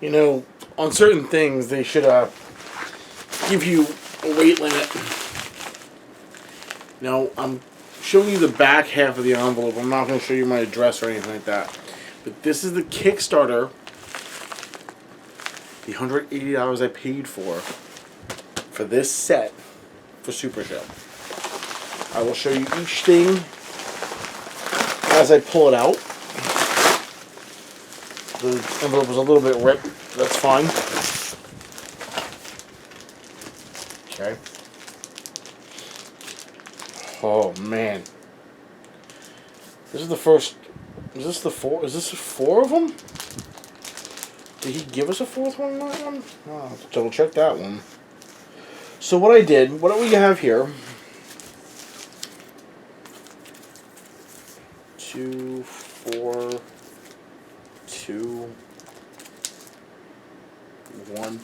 You know, on certain things, they should give you a weight limit. Now, I'm showing you the back half of the envelope. I'm not going to show you my address or anything like that. But this is the Kickstarter. The $180 I paid for this set for Super Show. I will show you each thing as I pull it out. The envelope was a little bit ripped. That's fine. Okay. Oh man. This is the first. Is this the four? Is this four of them? Did he give us a fourth one? That one? Oh, I'll have to double check that one. So what I did, what do we have here? 2, 4, 2, 1.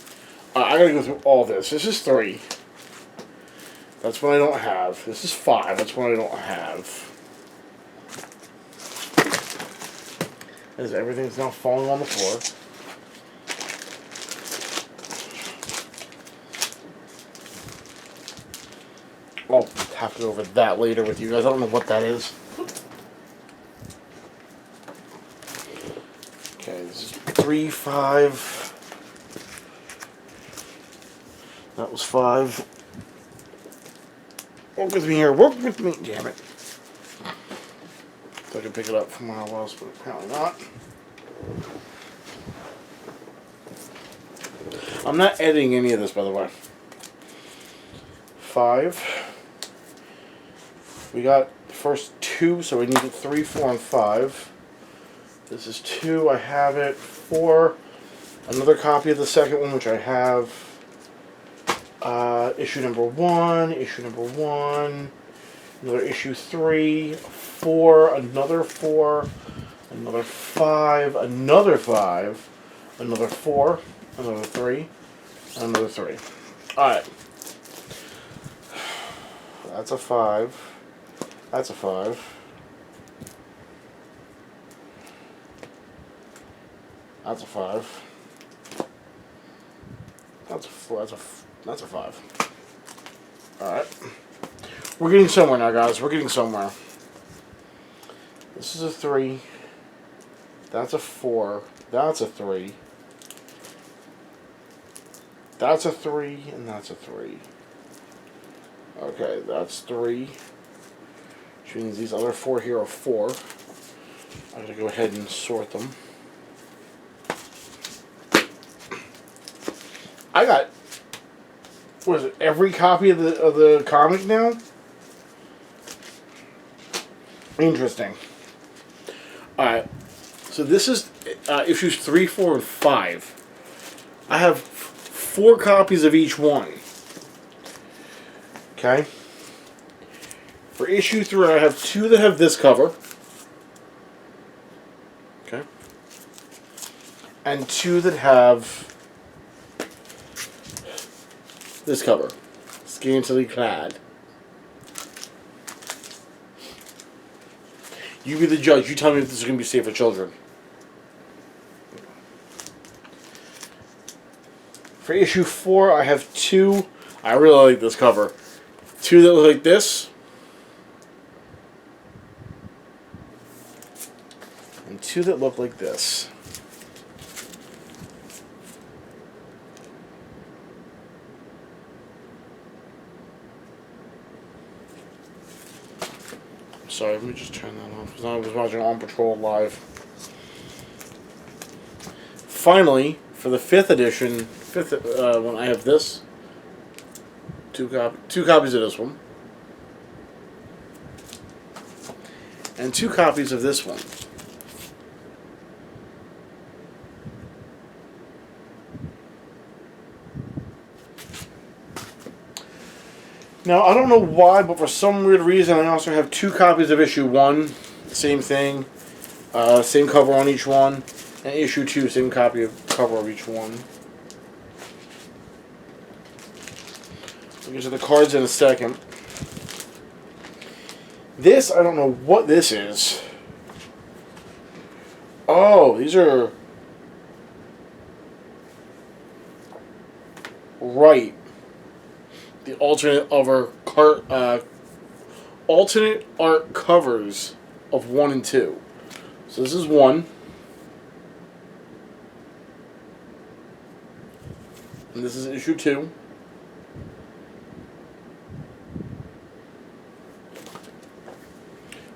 I gotta go through all this. This is 3. That's what I don't have. This is 5. That's what I don't have. As everything's now falling on the floor. I'll have to go over that later with you guys. I don't know what that is. Okay, this is 3, 5. That was 5. Work with me here. Work with me. Damn it. So I can pick it up from where I was, but apparently not. I'm not editing any of this, by the way. 5. We got the first 2, so we need 3, 4, and 5. This is 2. I have it. 4. Another copy of the second one, which I have. Issue number 1. Issue number 1. Another issue 3. 4. Another 4. Another 5. Another 5. Another 4. Another 3. Another 3. Alright. That's a 5. That's a 5. That's a 5. That's a 4. That's a 5. Alright. We're getting somewhere now, guys. We're getting somewhere. This is a 3. That's a 4. That's a 3. That's a 3, and that's a 3. Okay, that's 3. Which means these other 4 here are 4. I'm going to go ahead and sort them. I got, what is it, every copy of the comic now? Interesting. Alright, so this is issues 3, 4, and 5. I have 4 copies of each one. Okay? For issue 3, I have 2 that have this cover. Okay? And 2 that have this cover. Scantily clad. You be the judge. You tell me if this is going to be safe for children. For issue 4, I have 2. I really like this cover. 2 that look like this. And 2 that look like this. Sorry, let me just turn that off because I was watching On Patrol live. Finally, for the 5th edition, when I have this, two copies of this one, and 2 copies of this one. Now, I don't know why, but for some weird reason, I also have 2 copies of issue 1. Same thing. Same cover on each one. And issue 2, same cover of each one. We'll get to the cards in a second. This, I don't know what this is. Oh, these are write the alternate art covers of 1 and 2. So this is 1. And this is issue 2.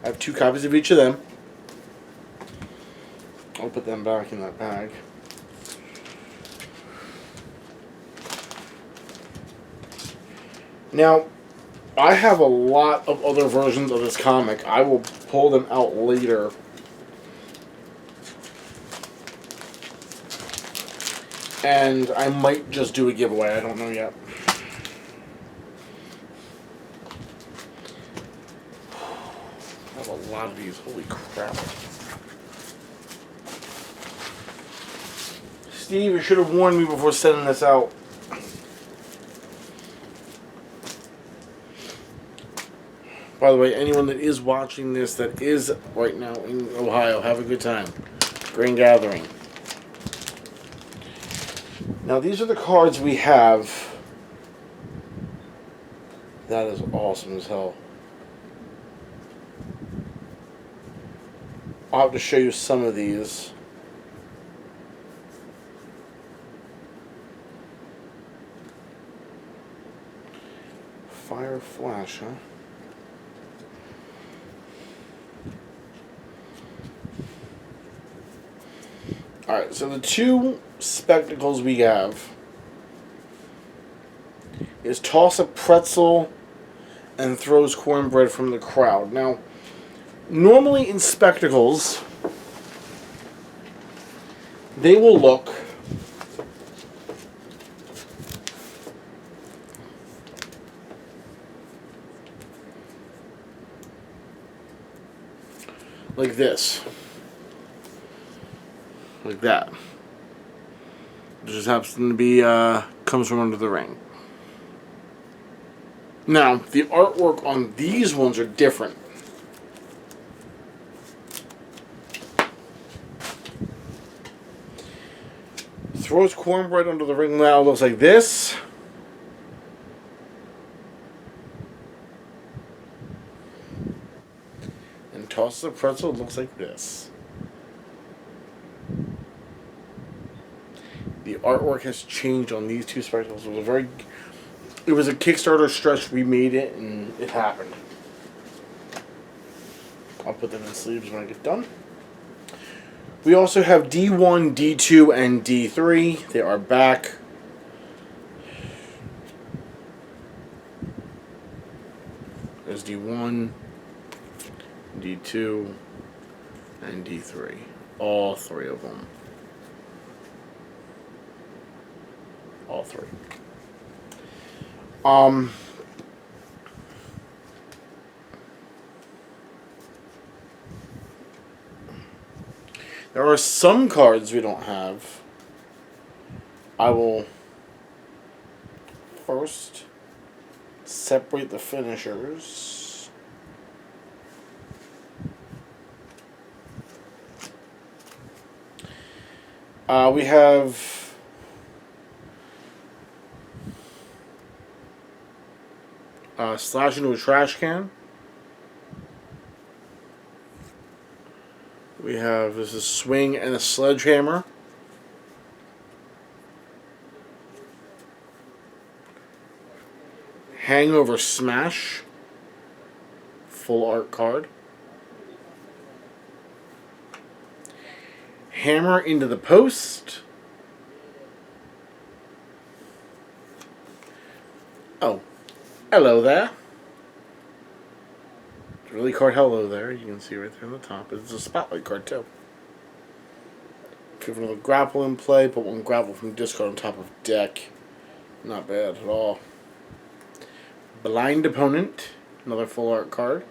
I have 2 copies of each of them. I'll put them back in that bag. Now, I have a lot of other versions of this comic. I will pull them out later. And I might just do a giveaway. I don't know yet. I have a lot of these. Holy crap. Steve, you should have warned me before sending this out. By the way, anyone that is watching this that is right now in Ohio, have a good time. Grand Gathering. Now, these are the cards we have. That is awesome as hell. I'll have to show you some of these. Fire Flash, huh? Alright, so the 2 spectacles we have is toss a pretzel and throws cornbread from the crowd. Now, normally in spectacles, they will look like this. Like that. It just happens to be, comes from under the ring. Now, the artwork on these ones are different. Throws cornbread under the ring now, looks like this. And tosses a pretzel, looks like this. The artwork has changed on these 2 spectacles. It was a Kickstarter stretch. We made it, and it happened. I'll put them in sleeves when I get done. We also have D1, D2, and D3. They are back. There's D1, D2, and D3. All 3 of them. All 3. There are some cards we don't have. I will first separate the finishers. We have slash into a trash can. We have, this is swing and a sledgehammer. Hangover Smash. Full art card. Hammer into the post. Oh, hello there. Really card hello there. You can see right there on the top. It's a spotlight card too. If you have another grapple in play, put 1 grapple from discard on top of deck. Not bad at all. Blind Opponent. Another full art card.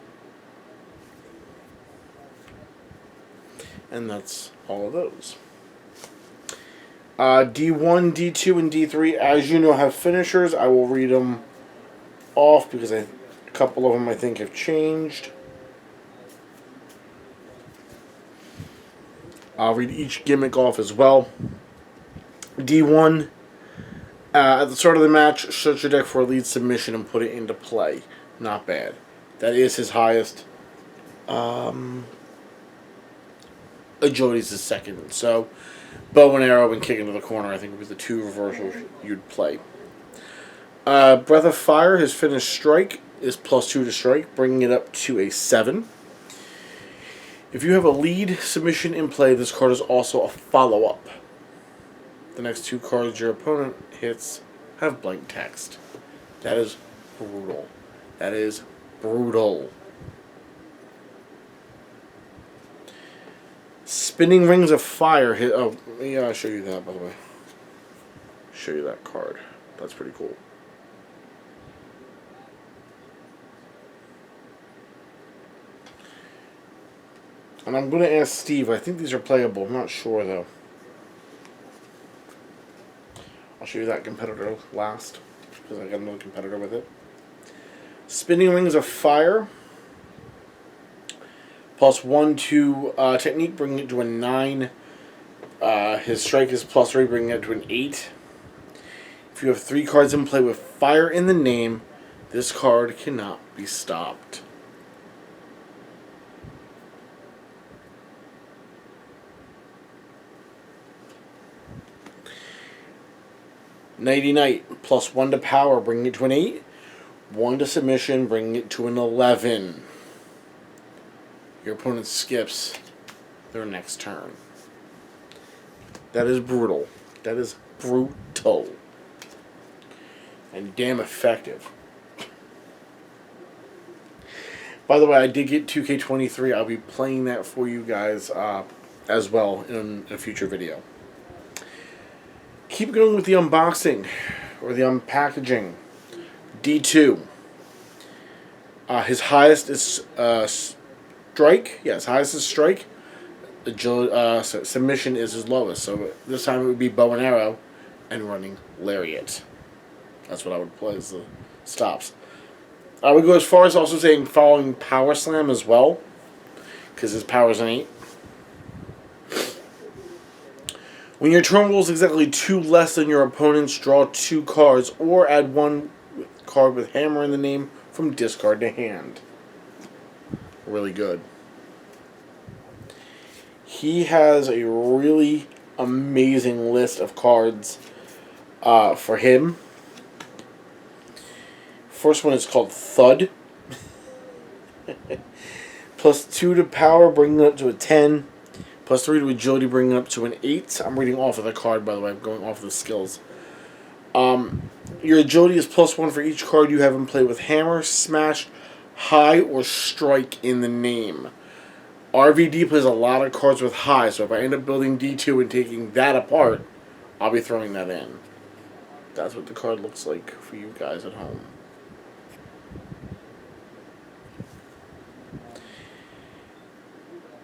And that's all of those. D1, D2, and D3, as you know, have finishers. I will read them off because a couple of them I think have changed. I'll read each gimmick off as well. D1, At the start of the match, search your deck for a lead submission and put it into play. Not bad. That is his highest. Agility's his second. So, bow and arrow and kick into the corner, I think, would be the two reversals you'd play. Breath of Fire, his finished strike, is +2 to strike, bringing it up to a 7. If you have a lead submission in play, this card is also a follow-up. The next two cards your opponent hits have blank text. That is brutal. That is brutal. Spinning Rings of Fire. Oh, yeah, I'll show you that, by the way. Show you that card. That's pretty cool. And I'm going to ask Steve. I think these are playable. I'm not sure, though. I'll show you that competitor last, because I got another competitor with it. Spinning Rings of Fire. +1 to technique, bringing it to a 9. His strike is +3, bringing it to an 8. If you have 3 cards in play with fire in the name, this card cannot be stopped. Nighty Night, +1 to power, bringing it to an 8. 1 to submission, bringing it to an 11. Your opponent skips their next turn. That is brutal. That is brutal. And damn effective. By the way, I did get 2K23. I'll be playing that for you guys as well in a future video. Keep going with the unboxing or the unpackaging. D2. His highest is strike. Yes, highest is strike. Submission is his lowest. So this time it would be bow and arrow and running lariat. That's what I would play as the stops. I would go as far as also saying following power slam as well, because his power is an 8. When your turn rolls exactly 2 less than your opponent's, draw 2 cards or add 1 card with hammer in the name from discard to hand. Really good. He has a really amazing list of cards for him. First one is called Thud. +2 to power, bringing it up to a 10. +3 to agility, bringing it up to an 8. I'm reading off of the card, by the way. I'm going off of the skills. Your agility is +1 for each card you have in play with hammer, smash, high, or strike in the name. RVD plays a lot of cards with high, so if I end up building D2 and taking that apart, I'll be throwing that in. That's what the card looks like for you guys at home.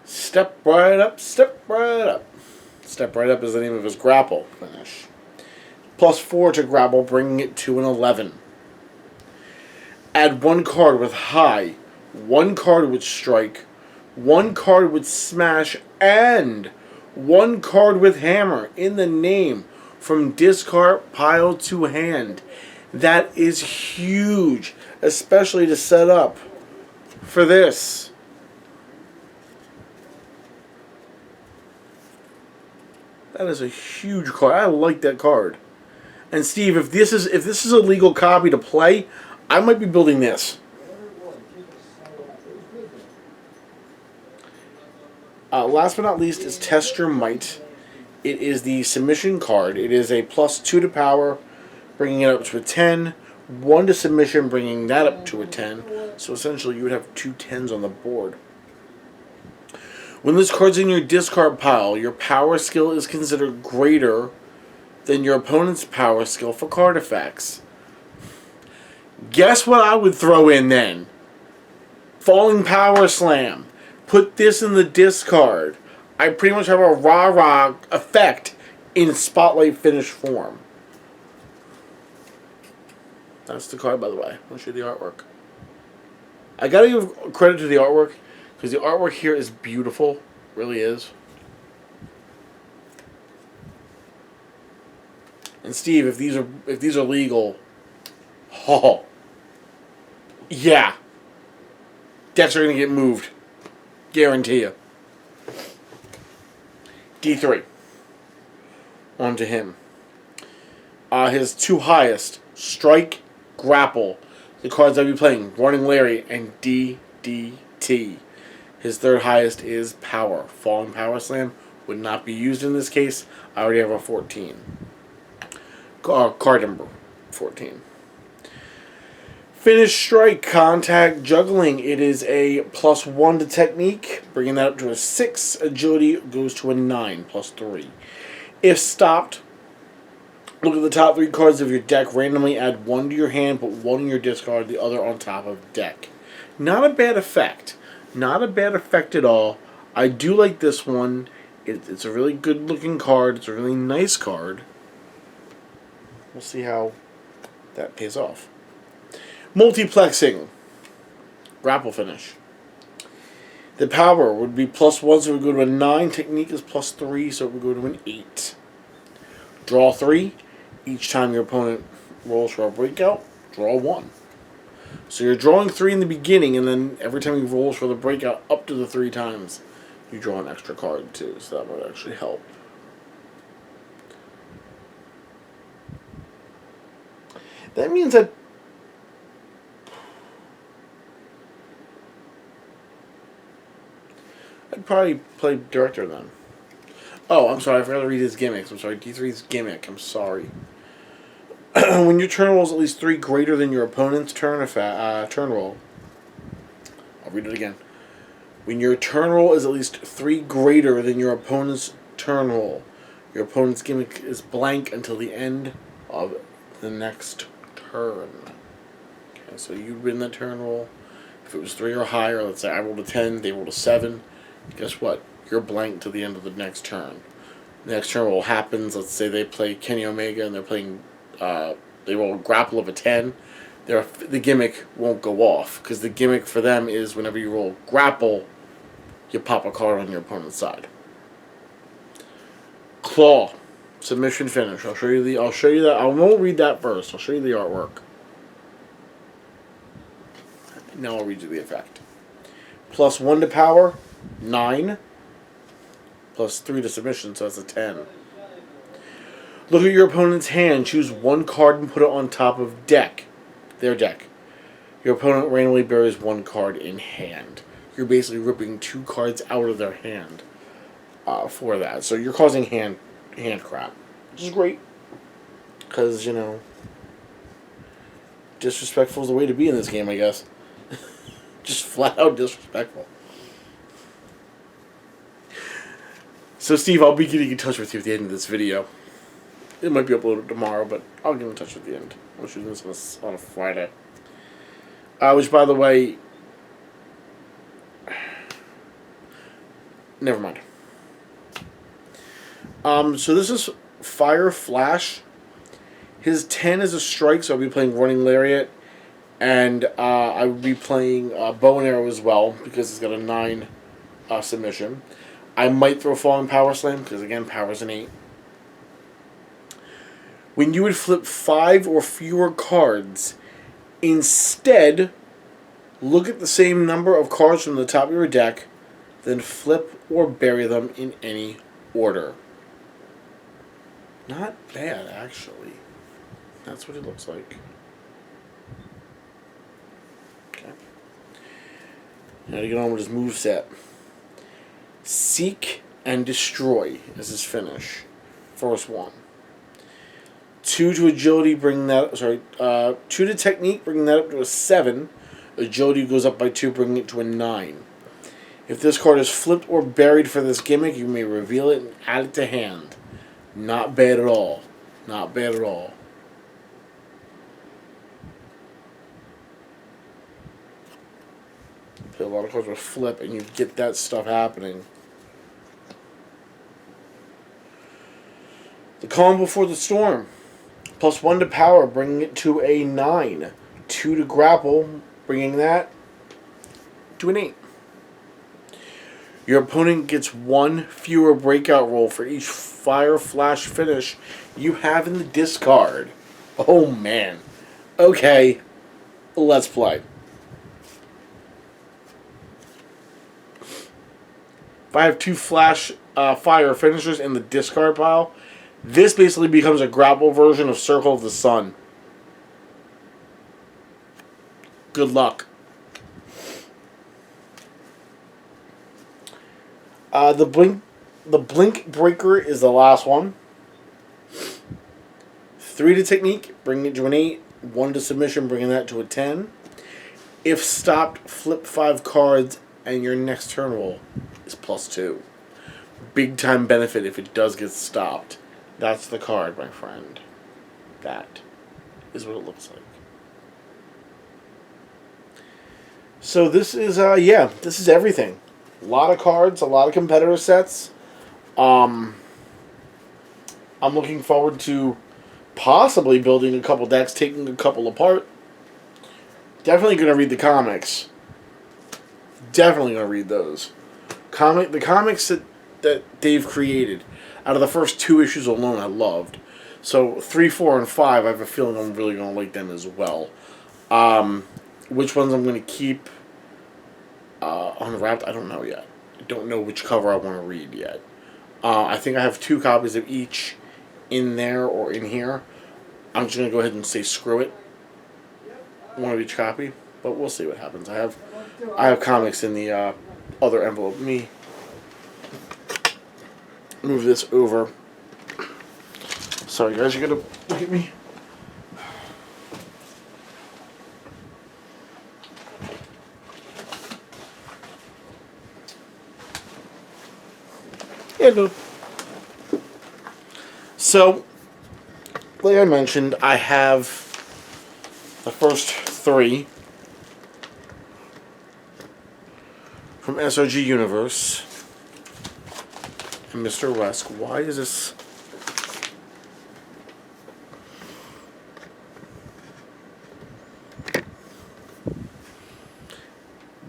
Step right up, step right up. Step right up is the name of his grapple finish. +4 to grapple, bringing it to an 11. Add 1 card with high, 1 card with strike, 1 card with smash, and 1 card with hammer in the name from discard pile to hand. That is huge, especially to set up for this. That is a huge card. I like that card. And Steve, if this is a legal copy to play, I might be building this. Last but not least is Test Your Might. It is the submission card. It is a +2 to power, bringing it up to a 10. 1 to submission, bringing that up to a 10. So essentially you would have 2 10s on the board. When this card's in your discard pile, your power skill is considered greater than your opponent's power skill for card effects. Guess what I would throw in then? Falling Power Slam. Put this in the discard. I pretty much have a rah-rah effect in Spotlight finish form. That's the card, by the way. I'll show you the artwork. I gotta give credit to the artwork, because the artwork here is beautiful. Really is. And Steve, if these are legal, oh yeah, debts are gonna get moved. Guarantee you. D3. On to him. His two highest: Strike, Grapple. The cards I'll be playing: Running Larry and DDT. His third highest is Power. Falling Power Slam would not be used in this case. I already have a 14. Card number 14. Finish Strike, Contact, Juggling. It is a +1 to Technique, bringing that up to a 6. Agility goes to a 9, +3. If stopped, look at the top 3 cards of your deck. Randomly add 1 to your hand, put 1 in your discard, the other on top of deck. Not a bad effect. Not a bad effect at all. I do like this one. It's a really good looking card. It's a really nice card. We'll see how that pays off. Multiplexing. Grapple Finish. The power would be +1, so it would go to a 9. Technique is +3, so it would go to an 8. Draw 3. Each time your opponent rolls for a breakout, draw 1. So you're drawing 3 in the beginning, and then every time he rolls for the breakout up to the 3 times, you draw an extra card too, so that would actually help. That means that I'd probably play Director then. Oh, I'm sorry, I forgot to read his gimmicks. I'm sorry, D3's gimmick. I'm sorry. When your turn roll is at least 3 greater than your opponent's turn roll. I'll read it again. When your turn roll is at least 3 greater than your opponent's turn roll, your opponent's gimmick is blank until the end of the next turn. Okay, so you win that turn roll. If it was 3 or higher, let's say I rolled a 10, they rolled a 7, guess what? You're blank to the end of the next turn. The next turn roll happens. Let's say they play Kenny Omega and they're playing. They roll a grapple of a 10. The gimmick won't go off because the gimmick for them is whenever you roll grapple, you pop a card on your opponent's side. Claw, submission finish. I'll show you that. I won't read that first. I'll show you the artwork. Now I'll read you the effect. +1 to power, 9. +3 to submission, so that's a 10. Look at your opponent's hand. Choose 1 card and put it on top of their deck. Your opponent randomly buries 1 card in hand. You're basically ripping 2 cards out of their hand for that. So you're causing hand crap, which is great. Because, disrespectful is the way to be in this game, I guess. Just flat out disrespectful. So, Steve, I'll be getting in touch with you at the end of this video. It might be uploaded tomorrow, but I'll get in touch at the end. I'm shooting this on a Friday. Which, by the way... Never mind. So this is Fire Flash. His 10 is a strike, so I'll be playing Running Lariat. And I will be playing Bow and Arrow as well, because it's got a 9 submission. I might throw Falling Power Slam, because again, power's an 8. When you would flip 5 or fewer cards, instead, look at the same number of cards from the top of your deck, then flip or bury them in any order. Not bad, actually. That's what it looks like. Okay. Now to get on with his moveset. Seek and Destroy is his finish. First one. 2 to Agility, 2 to Technique, bringing that up to a 7. Agility goes up by 2, bringing it to a 9. If this card is flipped or buried for this gimmick, you may reveal it and add it to hand. Not bad at all. Not bad at all. Play a lot of cards with flip, and you get that stuff happening. The Calm Before the Storm. +1 to power, bringing it to a 9. 2 to grapple, bringing that to an 8. Your opponent gets one fewer breakout roll for each fire flash finish you have in the discard. Oh man. Okay, let's play. If I have two flash fire finishers in the discard pile, this basically becomes a grapple version of Circle of the Sun. Good luck. The blink breaker is the last one. 3 to technique, bringing it to an 8. 1 to submission, bringing that to a 10. If stopped, flip 5 cards, and your next turn roll is +2. Big time benefit if it does get stopped. That's the card, my friend. That is what it looks like. So this is, this is everything. A lot of cards, a lot of competitor sets. I'm looking forward to possibly building a couple decks, taking a couple apart. Definitely going to read the comics. Definitely going to read those. The comics that they've created, out of the first 2 issues alone, I loved. So 3, 4, and 5, I have a feeling I'm really going to like them as well. Which ones I'm going to keep unwrapped, I don't know yet. I don't know which cover I want to read yet. I think I have 2 copies of each in there or in here. I'm just going to go ahead and say screw it. One of each copy. But we'll see what happens. I have comics in the other envelope. Let me move this over. Sorry guys, you gotta look at me. Yeah, no. So, like I mentioned, I have the first 3 from SRG Universe and Mr. Wesk. Why is this?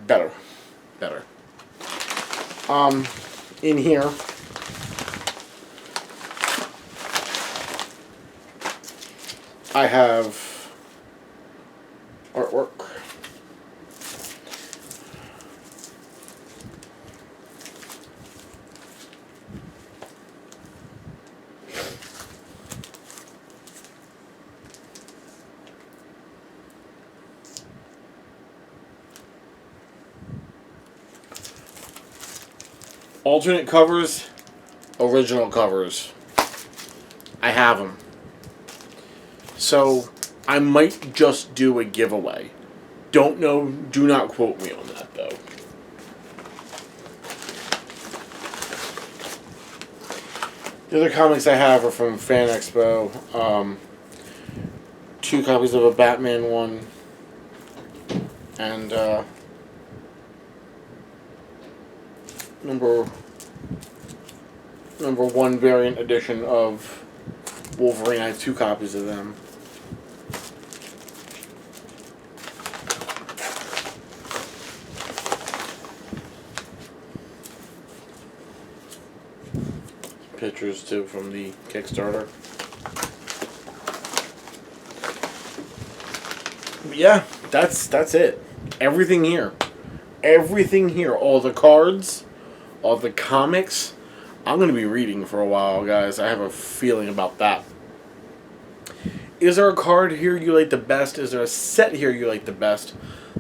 Better. In here, I have artwork. Alternate covers, original covers. I have them. So, I might just do a giveaway. Don't know, do not quote me on that, though. The other comics I have are from Fan Expo. 2 copies of a Batman one. And, number 1 variant edition of Wolverine. I have 2 copies of them. Pictures too from the Kickstarter. But yeah, that's it. Everything here. Everything here. All the cards, all the comics. I'm going to be reading for a while, guys. I have a feeling about that. Is there a card here you like the best? Is there a set here you like the best?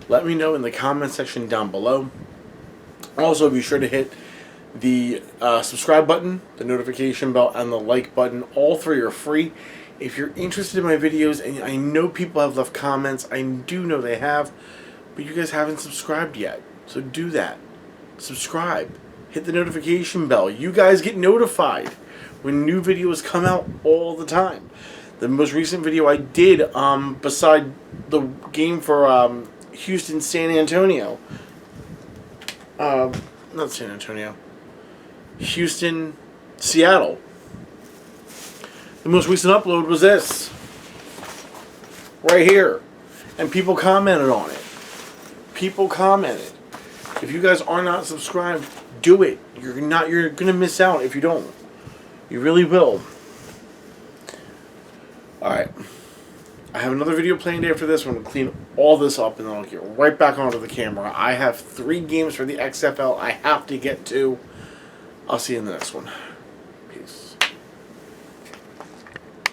Let me know in the comment section down below. Also, be sure to hit the subscribe button, the notification bell, and the like button. All 3 are free. If you're interested in my videos, and I know people have left comments, I do know they have, but you guys haven't subscribed yet. So do that. Subscribe. Hit the notification bell. You guys get notified when new videos come out all the time. The most recent video I did, beside the game for Houston, San Antonio. Not San Antonio. Houston, Seattle. The most recent upload was this. Right here. And people commented on it. People commented. If you guys are not subscribed, Do it. You're going to miss out if you don't. You really will. Alright. I have another video planned after this. I'm going to clean all this up and then I'll get right back onto the camera. I have 3 games for the XFL I have to get to. I'll see you in the next one. Peace.